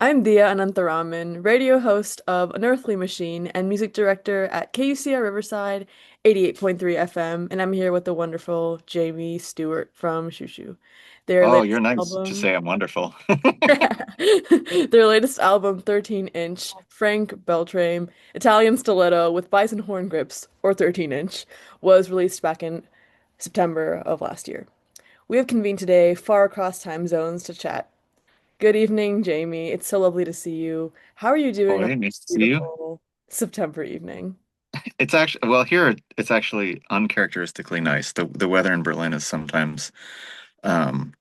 I'm Diya Anantharaman, radio host of An Earthly Machine and music director at KUCR Riverside 88.3 FM, and I'm here with the wonderful Jamie Stewart from Xiu Xiu. Their Oh, you're latest nice to album, say I'm wonderful. their latest album, 13-inch Frank Beltrame Italian Stiletto with Bison Horn Grips, or 13-inch, was released back in September of last year. We have convened today far across time zones to chat. Good evening, Jamie. It's so lovely to see you. How are you Oh, doing on hey, this nice to see you. beautiful September evening? It's actually, well, here it's actually uncharacteristically nice. The weather in Berlin is sometimes, um,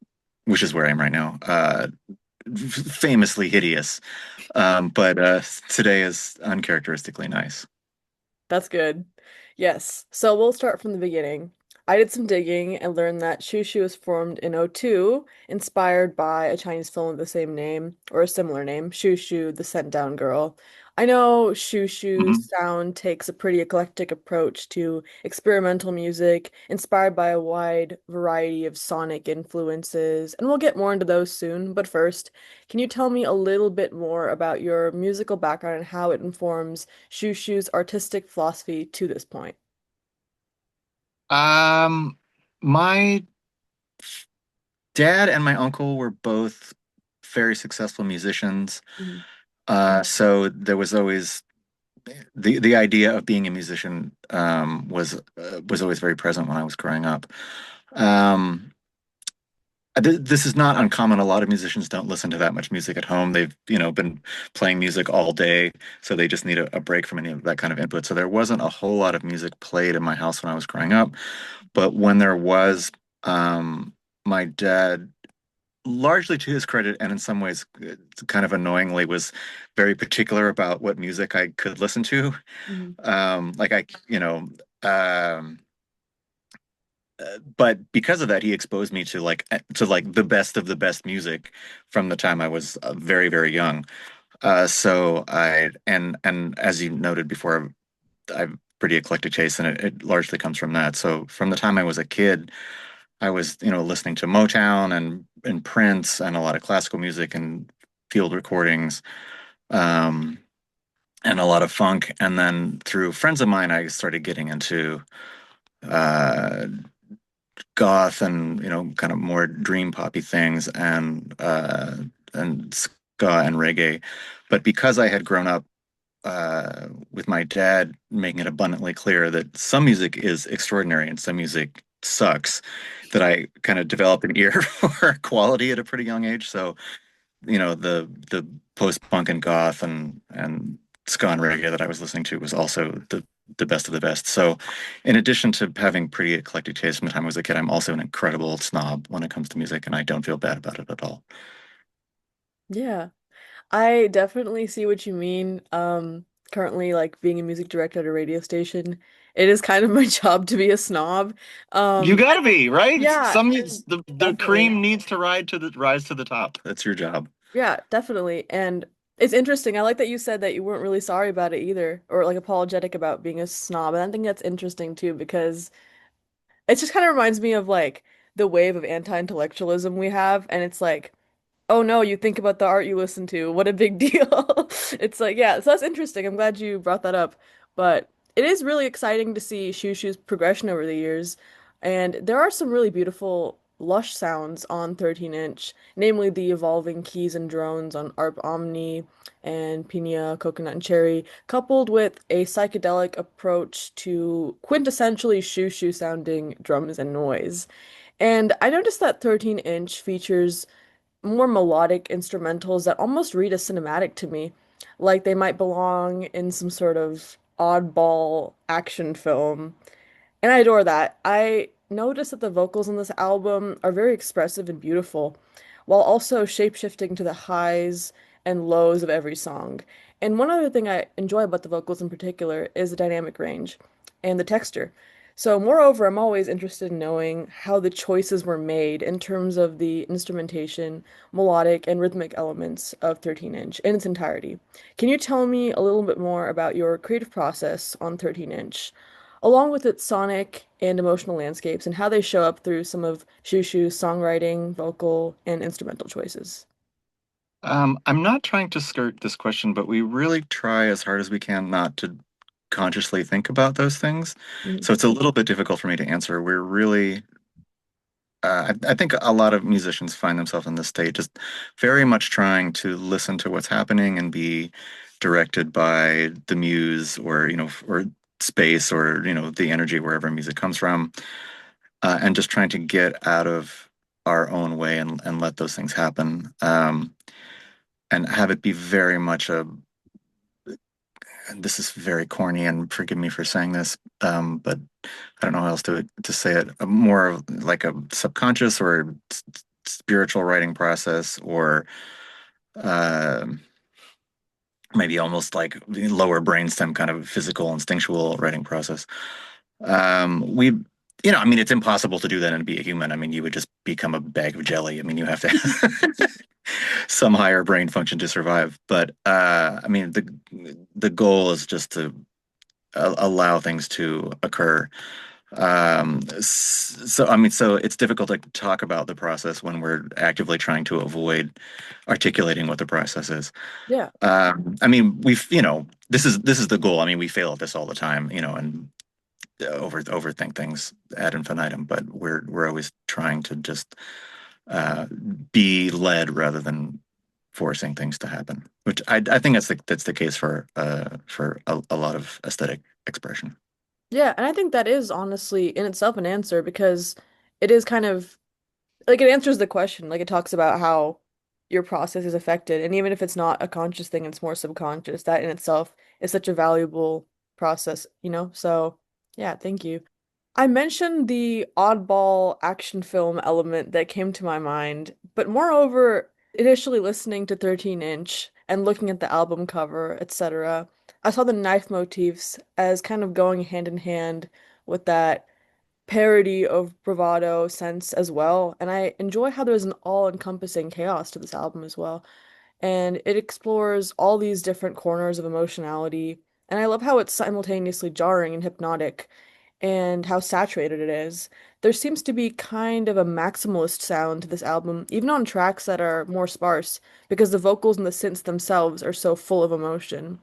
which is where I am right now, famously hideous. But today is uncharacteristically nice. That's good. Yes. So we'll start from the beginning. I did some digging and learned that Xiu Xiu was formed in '02, inspired by a Chinese film of the same name or a similar name, Xiu Xiu, the Sent Down Girl. I know Xiu Xiu's Mhm. sound takes a pretty eclectic approach to experimental music, inspired by a wide variety of sonic influences, and we'll get more into those soon. But first, can you tell me a little bit more about your musical background and how it informs Xiu Xiu's artistic philosophy to this point? Um, my dad and my uncle were both very successful musicians. Mhm. So there was always the idea of being a musician was always very present when I was growing up. Um, this is not uncommon. A lot of musicians don't listen to that much music at home. They've, been playing music all day, so they just need a break from any of that kind of input. So there wasn't a whole lot of music played in my house when I was growing up. But when there was, um, my dad, largely to his credit, and in some ways kind of annoyingly, was very particular about what music I could listen to. Mhm. Like but because of that, he exposed me to the best of the best music from the time I was very, very young. So and as you noted before, I've pretty eclectic taste, and it largely comes from that. So from the time I was a kid, I was, listening to Motown and Prince and a lot of classical music and field recordings, um, and a lot of funk. And then through friends of mine, I started getting into uh, goth and kind of more dream poppy things and ska and reggae. But because I had grown up with my dad making it abundantly clear that some music is extraordinary and some music sucks, that I kind of developed an ear for quality at a pretty young age. So, the post-punk and goth and ska and reggae that I was listening to was also the best of the best. So, in addition to having pretty eclectic taste from the time I was a kid, I'm also an incredible snob when it comes to music, and I don't feel bad about it at all. Yeah, I definitely see what you mean. Currently, like being a music director at a radio station, it is kind of my job to be a snob. You Um, gotta be, right? yeah, Some and the definitely. cream needs to rise to the top. That's your job. Yeah, definitely. And it's interesting. I like that you said that you weren't really sorry about it either, or like apologetic about being a snob. And I think that's interesting too, because it just kind of reminds me of like the wave of anti-intellectualism we have, and it's like, oh no, you think about the art you listen to. What a big deal. It's like, yeah, so that's interesting. I'm glad you brought that up. But it is really exciting to see Shu Shu's progression over the years. And there are some really beautiful lush sounds on 13-inch, namely the evolving keys and drones on Arp Omni and Pina, Coconut and Cherry, coupled with a psychedelic approach to quintessentially Shu Shu sounding drums and noise. And I noticed that 13-inch features more melodic instrumentals that almost read as cinematic to me, like they might belong in some sort of oddball action film. And I adore that. I noticed that the vocals on this album are very expressive and beautiful, while also shape-shifting to the highs and lows of every song. And one other thing I enjoy about the vocals in particular is the dynamic range and the texture. So, moreover, I'm always interested in knowing how the choices were made in terms of the instrumentation, melodic, and rhythmic elements of 13-inch in its entirety. Can you tell me a little bit more about your creative process on 13-inch? Along with its sonic and emotional landscapes and how they show up through some of Shushu's songwriting, vocal, and instrumental choices. I'm not trying to skirt this question, but we really try as hard as we can not to consciously think about those things. Mhm. So it's a little bit difficult for me to answer. We're really, I think a lot of musicians find themselves in this state, just very much trying to listen to what's happening and be directed by the muse or, or space or, the energy wherever music comes from, and just trying to get out of our own way and let those things happen. And have it be very much and this is very corny, and forgive me for saying this, but I don't know how else to say it, more of like a subconscious or spiritual writing process, or uh, maybe almost like lower brainstem kind of physical, instinctual writing process. We, I mean, it's impossible to do that and be a human. I mean, you would just become a bag of jelly. I mean, you have to some higher brain function to survive. But I mean, the goal is just to allow things to occur. So I mean, so it's difficult to talk about the process when we're actively trying to avoid articulating what the process is. Yeah. I mean, this is the goal. I mean, we fail at this all the time, and overthink things ad infinitum. But we're always trying to just uh, be led rather than forcing things to happen. Which I think that's the case for a lot of aesthetic expression. Yeah, and I think that is honestly in itself an answer because it is kind of like it answers the question. Like it talks about how your process is affected. And even if it's not a conscious thing, it's more subconscious. That in itself is such a valuable process, you know? So, yeah, thank you. I mentioned the oddball action film element that came to my mind, but moreover, initially listening to 13 Inch and looking at the album cover, etc., I saw the knife motifs as kind of going hand in hand with that parody of bravado sense as well. And I enjoy how there's an all-encompassing chaos to this album as well. And it explores all these different corners of emotionality. And I love how it's simultaneously jarring and hypnotic and how saturated it is. There seems to be kind of a maximalist sound to this album, even on tracks that are more sparse, because the vocals and the synths themselves are so full of emotion.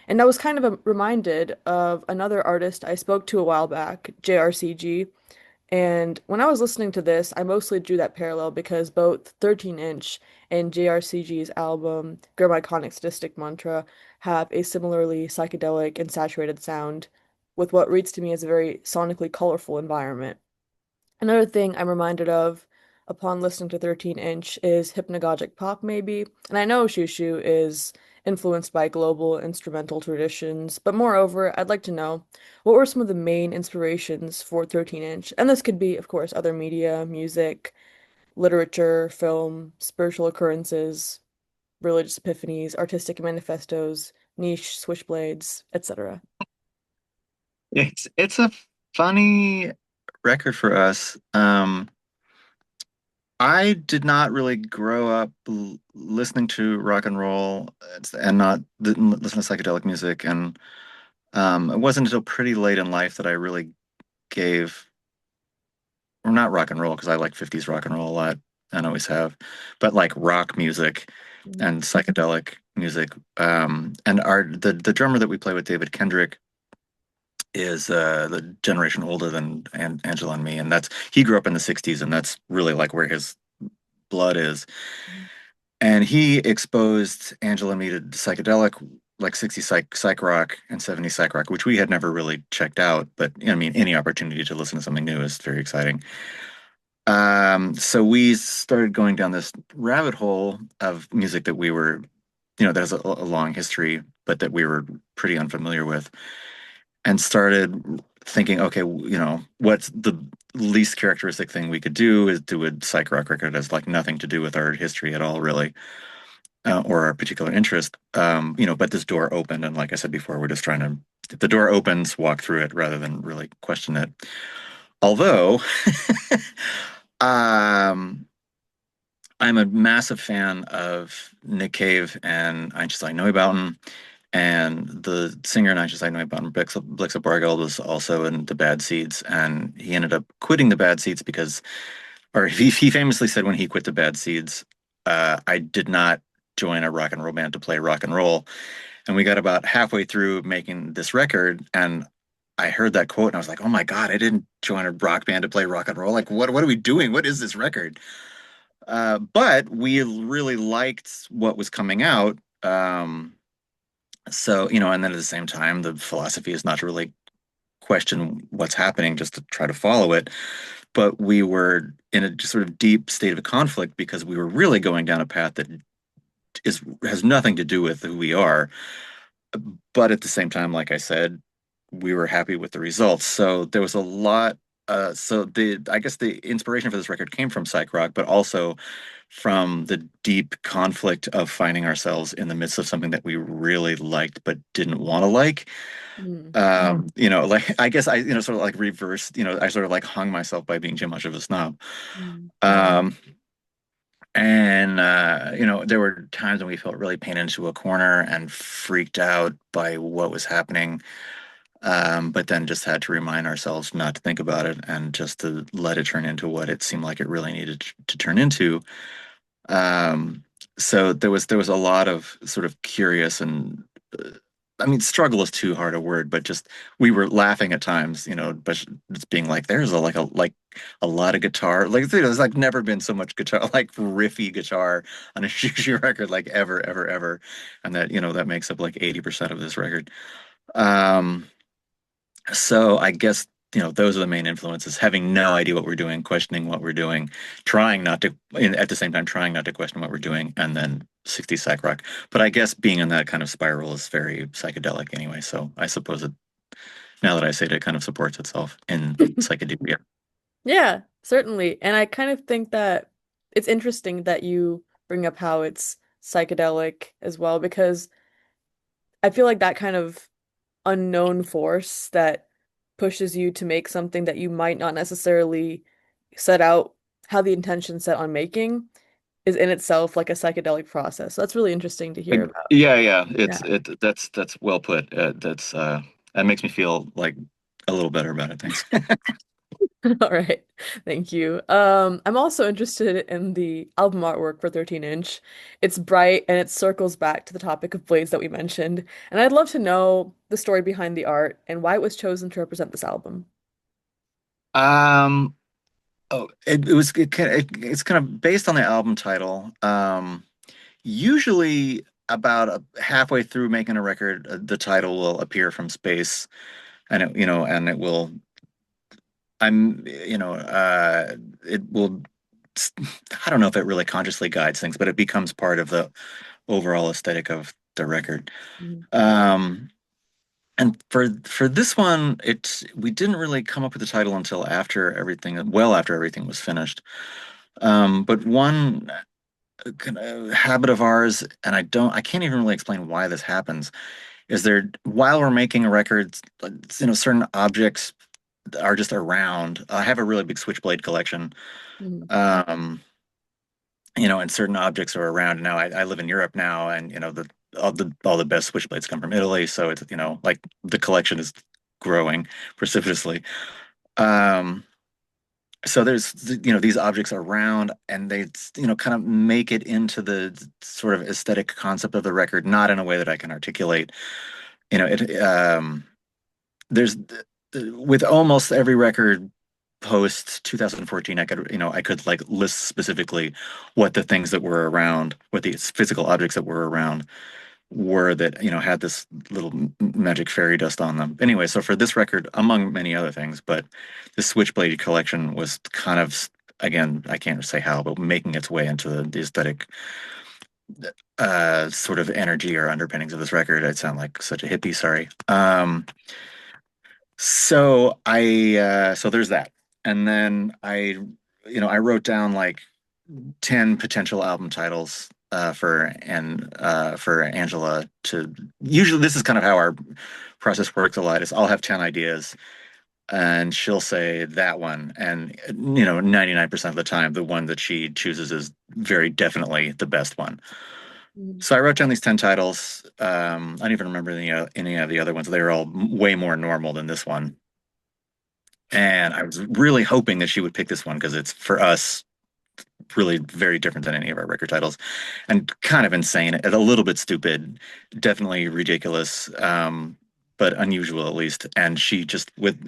And I was kind of reminded of another artist I spoke to a while back, JRCG, and when I was listening to this, I mostly drew that parallel because both 13 Inch and JRCG's album, Grow Iconic Sadistic Mantra, have a similarly psychedelic and saturated sound with what reads to me as a very sonically colorful environment. Another thing I'm reminded of upon listening to 13 Inch is hypnagogic pop, maybe. And I know Xiu Xiu is influenced by global instrumental traditions, but moreover, I'd like to know what were some of the main inspirations for 13 Inch? And this could be, of course, other media, music, literature, film, spiritual occurrences, religious epiphanies, artistic manifestos, niche, switchblades, etc. It's a funny record for us. I did not really grow up listening to rock and roll, and not didn't listen to psychedelic music, and it wasn't until pretty late in life that I really gave, or not rock and roll, because I like 50s rock and roll a lot and always have, but like rock music Mhm. and psychedelic music. And the drummer that we play with, David Kendrick, is the generation older than Angela and me, and that's he grew up in the 60s, and that's really like where his blood is. And he exposed Angela and me to psychedelic, like 60s psych rock and 70s psych rock, which we had never really checked out. But I mean, any opportunity to listen to something new is very exciting. So we started going down this rabbit hole of music that we were, that has a long history, but that we were pretty unfamiliar with, and started thinking, okay, what's the least characteristic thing we could do is do a psych rock record that has like nothing to do with our history at all, really, or our particular interest. But this door opened, and like I said before, we're just trying to, if the door opens, walk through it rather than really question it. Although, um, I'm a massive fan of Nick Cave and Einstein Neubauten, and the singer in Einstein Neubauten, Blixa Bargeld, was also in the Bad Seeds, and he ended up quitting the Bad Seeds because, or he famously said when he quit the Bad Seeds, I did not join a rock and roll band to play rock and roll. And we got about halfway through making this record, and I heard that quote, and I was like, "Oh my God, I didn't join a rock band to play rock and roll. Like, what are we doing? What is this record?" But we really liked what was coming out. So, and then at the same time, the philosophy is not to really question what's happening, just to try to follow it. But we were in a just sort of deep state of conflict because we were really going down a path that is has nothing to do with who we are. But at the same time, like I said, we were happy with the results. So there was a lot. So I guess the inspiration for this record came from psych rock, but also from the deep conflict of finding ourselves in the midst of something that we really liked but didn't want to like. Mm. Like I guess sort of like reversed, I sort of like hung myself by being too much of a snob. Mm. Um, and there were times when we felt really painted into a corner and freaked out by what was happening. But then just had to remind ourselves not to think about it and just to let it turn into what it seemed like it really needed to turn into. Um, so there was a lot of sort of curious and I mean, struggle is too hard a word, but just we were laughing at times, but just being like, there's a lot of guitar. Like there's like never been so much guitar, like riffy guitar on a Xiu Xiu record, like ever, ever, ever. And that makes up like 80% of this record. Um, so I guess, those are the main influences, having no idea what we're doing, questioning what we're doing, trying not to, at the same time, trying not to question what we're doing, and then 60s psych rock. But I guess being in that kind of spiral is very psychedelic anyway. So I suppose now that I say it, it kind of supports itself in psychedelia. Yeah, certainly. And I kind of think that it's interesting that you bring up how it's psychedelic as well, because I feel like that kind of unknown force that pushes you to make something that you might not necessarily set out how the intention set on making is in itself like a psychedelic process. So that's really interesting to hear about. Yeah, yeah, Yeah. that's well put. That makes me feel like a little better about it. Thanks. All right. Thank you. I'm also interested in the album artwork for 13 inch. It's bright and it circles back to the topic of blades that we mentioned. And I'd love to know the story behind the art and why it was chosen to represent this album. Um, oh, it's kind of based on the album title. Usually about halfway through making a record, the title will appear from space, and it will. It will. I don't know if it really consciously guides things, but it becomes part of the overall aesthetic of the record. Mhm. Um, and for this one, we didn't really come up with the title until after everything was finished. But one kind of habit of ours, and I can't even really explain why this happens, is there while we're making a record, certain objects are just around. I have a really big Switchblade collection. Mhm. Um, and certain objects are around. Now I live in Europe now, and all the best Switchblades come from Italy, so it's like the collection is growing precipitously. Um, so there's these objects around, and they kind of make it into the sort of aesthetic concept of the record, not in a way that I can articulate. It there's with almost every record post 2014, I could like list specifically what the things that were around, what the physical objects that were around were that had this little magic fairy dust on them. Anyway, so for this record, among many other things, but the Switchblade collection was kind of, again, I can't say how, but making its way into the aesthetic sort of energy or underpinnings of this record. I sound like such a hippie, sorry. So there's that. And then I wrote down like 10 potential album titles for Angela to usually this is kind of how our process works a lot is I'll have 10 ideas and she'll say that one, and 99% of the time the one that she chooses is very definitely the best one. Mhm. So I wrote down these 10 titles. I don't even remember any of the other ones. They were all way more normal than this one. And I was really hoping that she would pick this one because it's for us. really very different than any of our record titles, and kind of insane, a little bit stupid, definitely ridiculous, but unusual at least. And she just with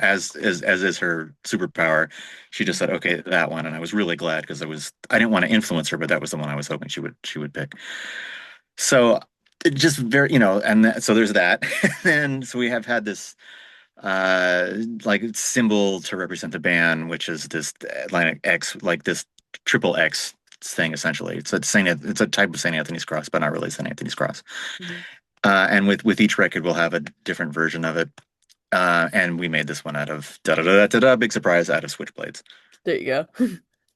as is her superpower, she just said, okay, that one. And I was really glad because I didn't want to influence her, but that was the one I was hoping she would pick. So it just very, so there's that. And so we have had this like symbol to represent the band, which is this Atlantic X, like this triple X thing essentially. It's a type of St. Anthony's cross, but not really St. Anthony's cross. Mhm. And with each record, we'll have a different version of it. And we made this one out of da da da da da, big surprise, out of Switchblades. There you go.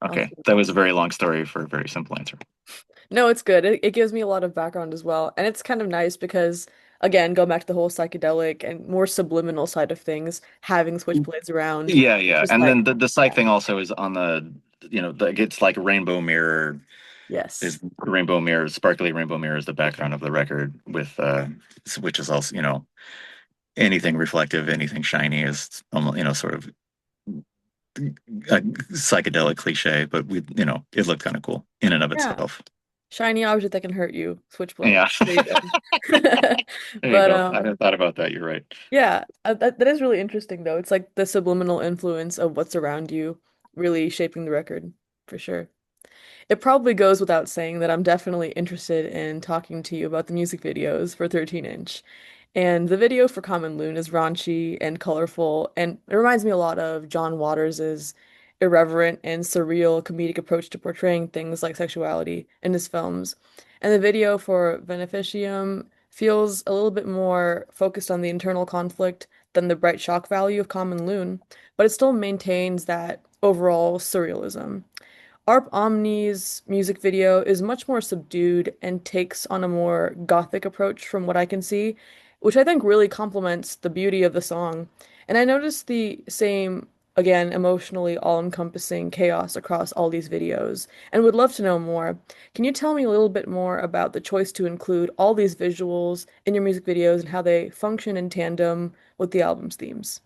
Okay, Awesome. that was a very long story for a very simple answer. No, it's good. It gives me a lot of background as well. And it's kind of nice because, again, go back to the whole psychedelic and more subliminal side of things, having switchblades around. Yeah, It's yeah. just And like, then the psych yeah, thing also is on it's like rainbow mirror yes. is rainbow mirror, sparkly rainbow mirror is the background of the record with which is also, anything reflective, anything shiny is almost, sort of a psychedelic cliche, but it looked kind of cool in and of Yeah. itself. Shiny object that can hurt you. Switchblade. Yeah. There you go. There you But go. I hadn't thought about that. You're right. yeah, that is really interesting though. It's like the subliminal influence of what's around you really shaping the record for sure. It probably goes without saying that I'm definitely interested in talking to you about the music videos for 13 inch. And the video for Common Loon is raunchy and colorful, and it reminds me a lot of John Waters's irreverent and surreal comedic approach to portraying things like sexuality in his films. And the video for Beneficium feels a little bit more focused on the internal conflict than the bright shock value of Common Loon, but it still maintains that overall surrealism. Arp Omni's music video is much more subdued and takes on a more gothic approach from what I can see, which I think really complements the beauty of the song. And I noticed the same, again, emotionally all-encompassing chaos across all these videos and would love to know more. Can you tell me a little bit more about the choice to include all these visuals in your music videos and how they function in tandem with the album's themes?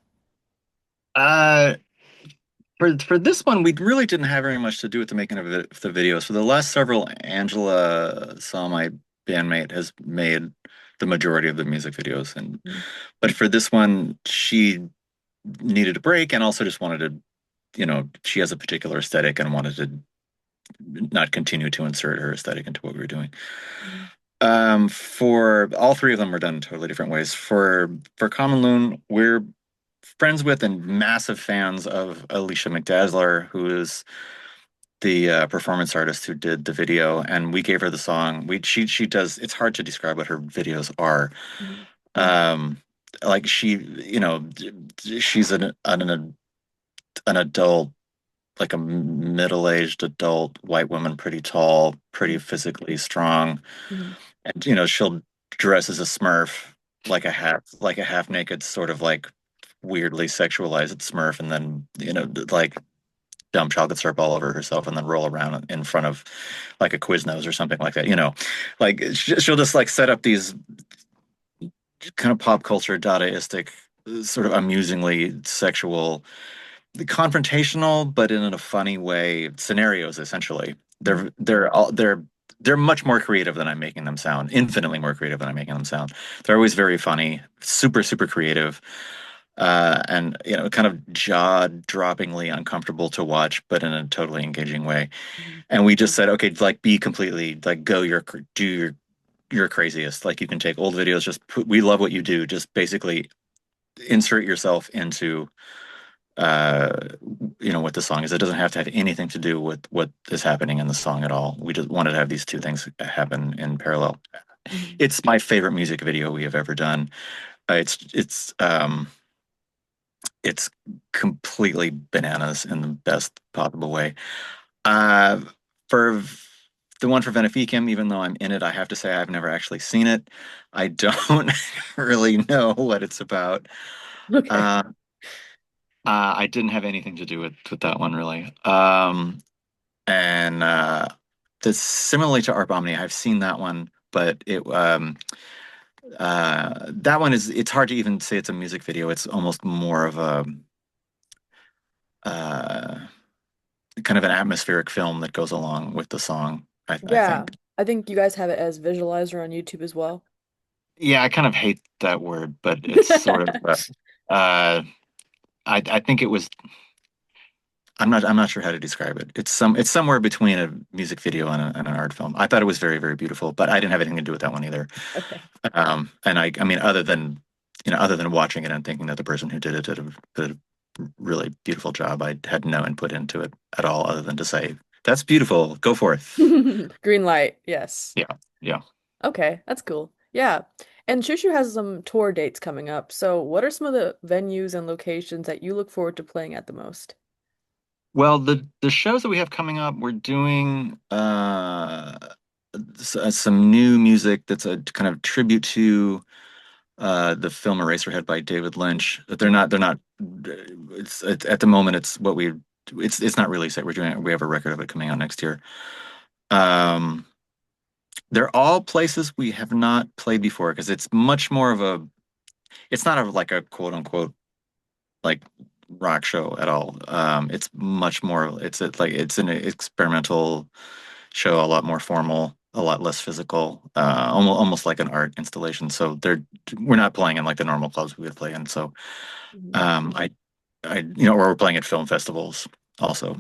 Uh, for this one, we really didn't have very much to do with the making of the videos. For the last several, Angela Saw, my bandmate, has made the majority of the music videos, and Mhm. but for this one, she needed a break and also just wanted to, she has a particular aesthetic and wanted to not continue to insert her aesthetic into what we were doing. Mhm. For all three of them were done in totally different ways. For Common Loon, we're friends with and massive fans of Alicia McDazzler, who is the performance artist who did the video, and we gave her the song. She does. It's hard to describe what her videos are. Mhm. Um, like she's an adult, like a middle-aged adult white woman, pretty tall, pretty Mhm. physically strong, Mhm. and she'll dress as a Smurf, like a half naked sort of like weirdly sexualized Smurf, and then like dump chocolate syrup all over herself, and then roll around in front of like a Quiznos or something like that. Like she'll just like set up these kind of pop culture Dadaistic, sort of amusingly sexual, confrontational, but in a funny way, scenarios essentially. Mhm. They're much more creative than I'm making them sound, infinitely more creative than I'm making them sound. They're always very funny, super, super creative, and kind of jaw-droppingly uncomfortable to watch, but in a totally engaging way. Mhm. And we just said, okay, like be completely like do your craziest. Like you can take old videos, we love what you do. Just basically insert yourself into uh what the song is. It doesn't have to have anything to do with what is happening in the song at all. We just wanted to have these two things happen in parallel. Mhm. It's my favorite music video we have ever done. It's completely bananas in the best possible way. uh for the one for Beneficum, even though I'm in it, I have to say I've never actually seen it. I don't really know what it's about. Okay. uh I didn't have anything to do with that one really. And That's similarly to Art Bomany. I've seen that one, but that one it's hard to even say it's a music video. It's almost more of a uh kind of an atmospheric film that goes along with the song, I Yeah, think. I think you guys have it as visualizer on YouTube as well. Yeah, I kind of hate that word, but it's sort of I think it was I'm not sure how to describe it. It's somewhere between a music video and an art film. I thought it was very, very beautiful, but I didn't have anything to do with that one either. Okay. And I mean, other than watching it and thinking that the person who did it did a really beautiful job, I had no input into it at all, other than to say, "That's beautiful. Go for it." Green light, yes. Yeah, yeah. Okay, that's cool. Yeah. And Shushu has some tour dates coming up. So, what are some of the venues and locations that you look forward to playing at the most? Well, the shows that we have coming up, we're doing some new music that's a kind of tribute to the film Eraserhead by David Lynch. They're not it's at the moment it's what we it's not released yet. We have a record of it coming out next year. Um they're all places we have not played before because it's much more of a it's not a like a quote unquote like rock show at all. It's much more it's an experimental show, a lot more formal, a lot less physical, almost like an art installation. So we're not playing in like the normal clubs we would play in. So Mhm. um, or we're playing at film festivals also.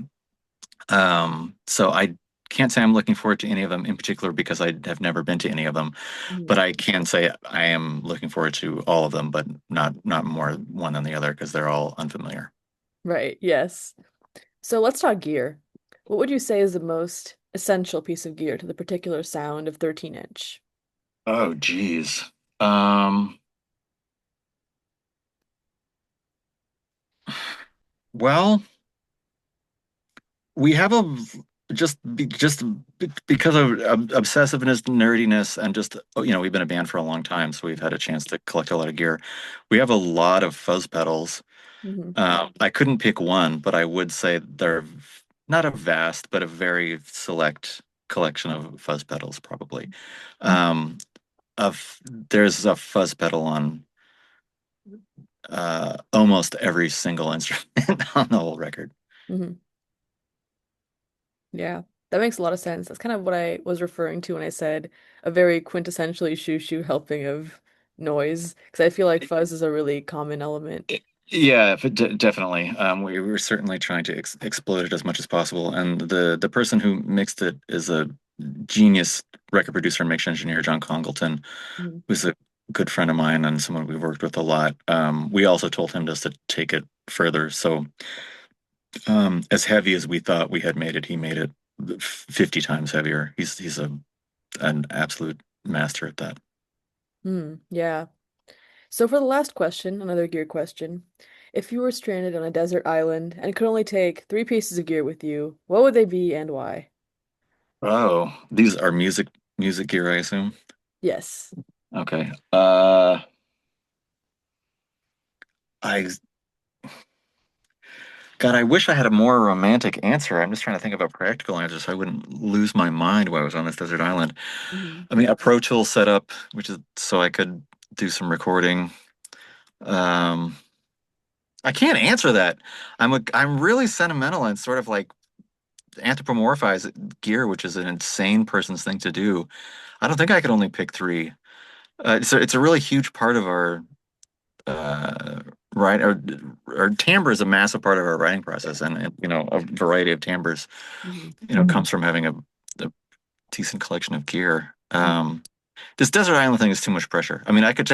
So I can't say I'm looking forward to any of them in particular because I have never been to any of them, Mhm. but I can say I am looking forward to all of them, but not more one than the other because they're all unfamiliar. Right, yes. So, let's talk gear. What would you say is the most essential piece of gear to the particular sound of 13 inch? Oh, geez. Um, well, we have a because of obsessiveness, nerdiness, and just we've been a band for a long time, so we've had a chance to collect a lot of gear. We have a lot of fuzz pedals. Hmm. I couldn't pick one, but I would say they're not a vast, but a very select collection of fuzz pedals, probably. Um, of there's a fuzz pedal on almost every single instrument on the whole record. Hmm. Yeah, that makes a lot of sense. That's kind of what I was referring to when I said a very quintessentially shoo shoo helping of noise, because I feel like fuzz is a really common element. Yeah, definitely. We were certainly trying to exploit it as much as possible, and the person who mixed it is a genius record producer and mix engineer, John Congleton, Mhm. who's a good friend of mine and someone we've worked with a lot. We also told him just to take it further. So, as heavy as we thought we had made it, he made it 50 times heavier. He's an absolute master at that. Yeah. So for the last question, another gear question. If you were stranded on a desert island and could only take three pieces of gear with you, what would they be and why? Oh, these are music gear, I assume. Yes. Okay. I God, I wish I had a more romantic answer. I'm just trying to think of a practical answer so I wouldn't lose my mind while I was on this desert island. Hmm. I mean, a Pro Tool setup, which is so I could do some recording. Um, I can't answer that. I'm really sentimental and sort of like anthropomorphize gear, which is an insane person's thing to do. I don't think I could only pick three. It's a really huge part of our uh, right. Our timbre is a massive part of our writing process, and a variety of timbres, Hmm. comes from having a decent collection of gear. Hmm. This desert island thing is too much pressure. I mean, I could,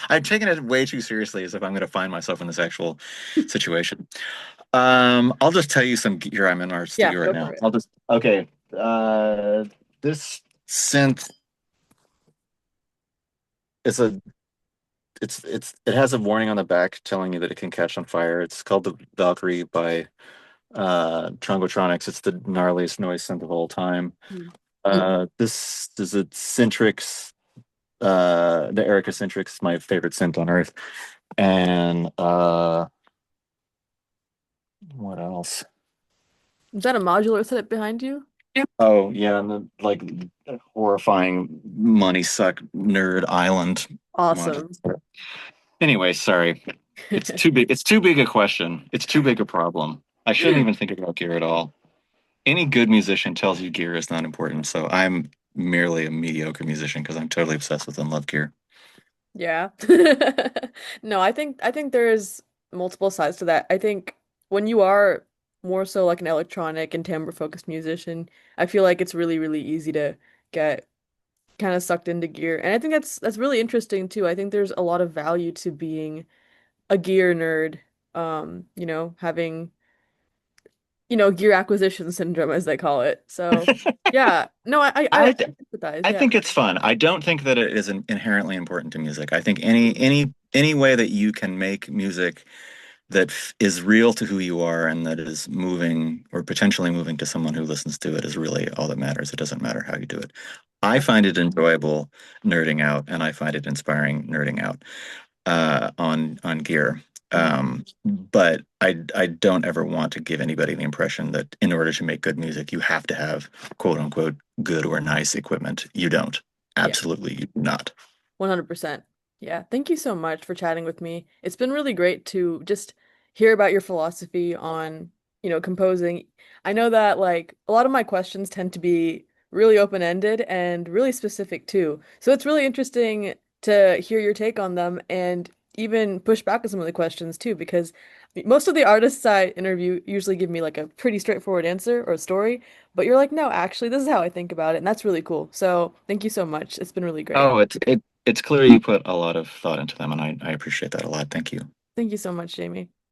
I'm taking it way too seriously as if I'm going to find myself in this actual situation. I'll just tell you some gear I'm in our Yeah, studio right go for now. it. Okay. This synth is it has a warning on the back telling you that it can catch on fire. It's called the Valkyrie by Trongotronics. It's the gnarliest noise synth of all time. Mhm. This is a Centrix, the Erica Centrix is my favorite synth on earth. And what else? Is that a modular setup behind you? Oh yeah, and the like horrifying money suck nerd island module. Awesome. Anyway, sorry. It's too big. It's too big a question. It's too big a problem. I shouldn't even think about gear at all. Any good musician tells you gear is not important, so I'm merely a mediocre musician because I'm totally obsessed with and love gear. Yeah. No, I think there's multiple sides to that. I think when you are more so like an electronic and timbre focused musician, I feel like it's really, really easy to get kind of sucked into gear. And I think that's really interesting too. I think there's a lot of value to being a gear nerd, having, gear acquisition syndrome as they call it. So yeah. No, I I sympathize, I yeah. think it's fun. I don't think that it is inherently important to music. I think any way that you can make music that is real to who you are and that is moving or potentially moving to someone who listens to it is really all that matters. It doesn't matter how you do it. I find it enjoyable nerding out, and I find it inspiring nerding out on gear. Mhm. But I don't ever want to give anybody the impression that in order to make good music, you have to have quote unquote good or nice equipment. You don't. Yeah. Absolutely, you do not. 100%. Yeah. Thank you so much for chatting with me. It's been really great to just hear about your philosophy on, composing. I know that like a lot of my questions tend to be really open-ended and really specific too. So it's really interesting to hear your take on them and even push back on some of the questions too, because most of the artists I interview usually give me like a pretty straightforward answer or a story, but you're like, no, actually, this is how I think about it, and that's really cool. So thank you so much. It's been really great. Oh, it's clear you put a lot of thought into them, and I appreciate that a lot. Thank you. Thank you so much, Jamie.